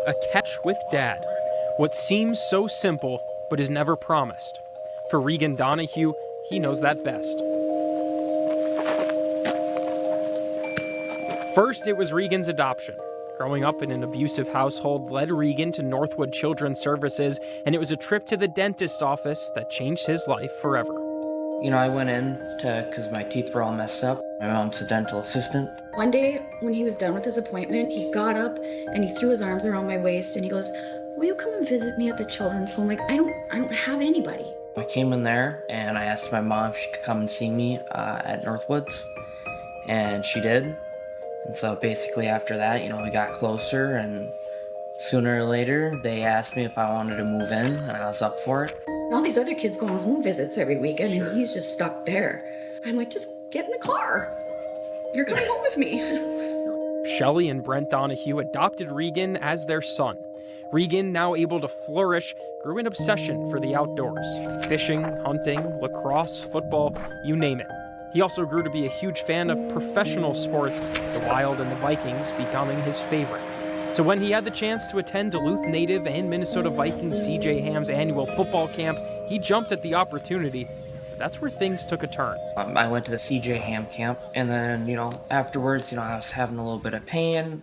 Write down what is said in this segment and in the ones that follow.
A catch with Dad. What seems so simple, but is never promised. For Regun Donahue, he knows that best. First, it was Regun's adoption. Growing up in an abusive household led Regun to Northwood Children Services, and it was a trip to the dentist's office that changed his life forever. You know, I went in because my teeth were all messed up. My mom's a dental assistant. One day, when he was done with his appointment, he got up and he threw his arms around my waist and he goes, "Will you come and visit me at the children's home? Like, I don't have anybody." I came in there and I asked my mom if she could come and see me at Northwoods, and she did. And so basically after that, we got closer, and sooner or later, they asked me if I wanted to move in, and I was up for it. All these other kids go on home visits every weekend, and he's just stuck there. I'm like, just get in the car. You're coming home with me. Shelly and Brent Donahue adopted Regun as their son. Regun, now able to flourish, grew an obsession for the outdoors. Fishing, hunting, lacrosse, football, you name it. He also grew to be a huge fan of professional sports, the Wild and the Vikings becoming his favorite. So when he had the chance to attend Duluth native and Minnesota Vikings C.J. Ham's annual football camp, he jumped at the opportunity. But that's where things took a turn. I went to the C.J. Ham camp, and then, afterwards, I was having a little bit of pain.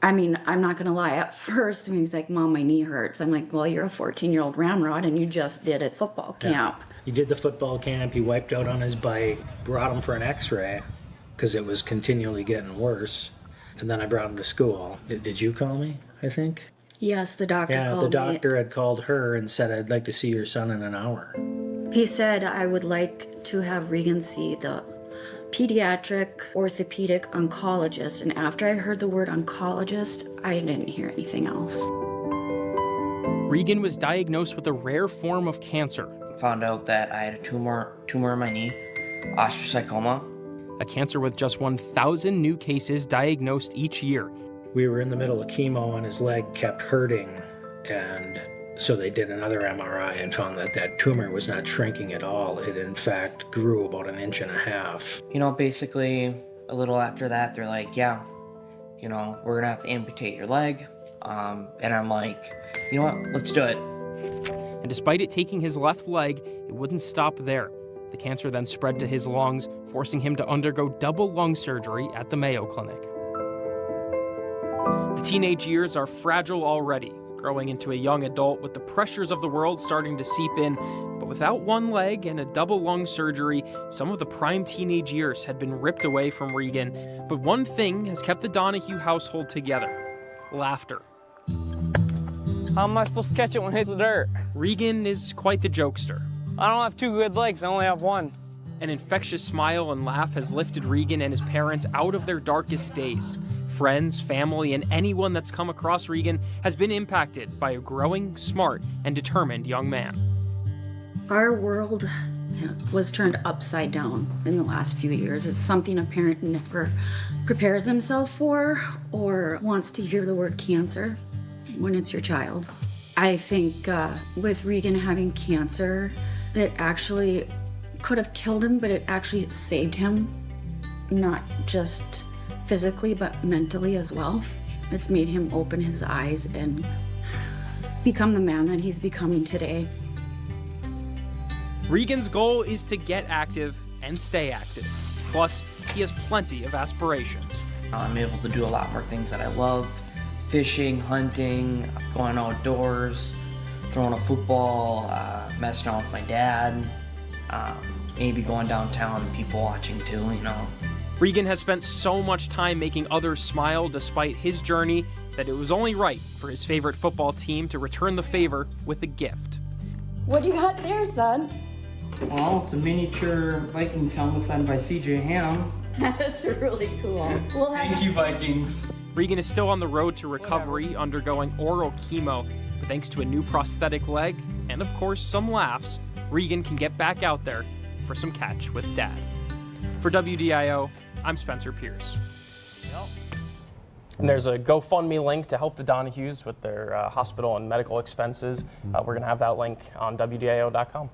I mean, I'm not going to lie. At first, when he's like, "Mom, my knee hurts," I'm like, "Well, you're a 14-year-old ramrod, and you just did a football camp." Yeah. He did the football camp, he wiped out on his bike, brought him for an x-ray because it was continually getting worse. And then I brought him to school. Did you call me, I think? Yes, the doctor called me. Yeah, the doctor had called her and said, "I'd like to see your son in an hour." He said, "I would like to have Regun see the pediatric orthopedic oncologist." And after I heard the word oncologist, I didn't hear anything else. Regun was diagnosed with a rare form of cancer. Found out that I had a tumor in my knee, osteosarcoma. A cancer with just 1,000 new cases diagnosed each year. We were in the middle of chemo and his leg kept hurting, and so they did another MRI and found that that tumor was not shrinking at all. It in fact grew about 1.5 inches. Basically a little after that, they're like, "Yeah, we're gonna have to amputate your leg." And I'm like, "You know what, let's do it." And despite it taking his left leg, it wouldn't stop there. The cancer then spread to his lungs, forcing him to undergo double lung surgery at the Mayo Clinic. The teenage years are fragile already, growing into a young adult with the pressures of the world starting to seep in. But without one leg and a double lung surgery, some of the prime teenage years had been ripped away from Regun. But one thing has kept the Donahue household together: laughter. How am I supposed to catch it when it hits the dirt? Regun is quite the jokester. I don't have 2 good legs, I only have 1. An infectious smile and laugh has lifted Regun and his parents out of their darkest days. Friends, family, and anyone that's come across Regun has been impacted by a growing, smart, and determined young man. Our world was turned upside down in the last few years. It's something a parent never prepares himself for or wants to hear the word cancer when it's your child. I think with Regun having cancer, it actually could have killed him, but it actually saved him, not just physically, but mentally as well. It's made him open his eyes and become the man that he's becoming today. Regun's goal is to get active and stay active. Plus, he has plenty of aspirations. I'm able to do a lot more things that I love: fishing, hunting, going outdoors, throwing a football, messing around with my dad, maybe going downtown and people watching too, Regun has spent so much time making others smile despite his journey that it was only right for his favorite football team to return the favor with a gift. What do you got there, son? Well, it's a miniature Vikings helmet signed by C.J. Ham. That's really cool. Thank you, Vikings. Regun is still on the road to recovery, undergoing oral chemo, but thanks to a new prosthetic leg and, of course, some laughs, Regun can get back out there for some catch with Dad. For WDIO, I'm Spencer Pierce. And there's a GoFundMe link to help the Donahues with their hospital and medical expenses. We're going to have that link on WDIO.com.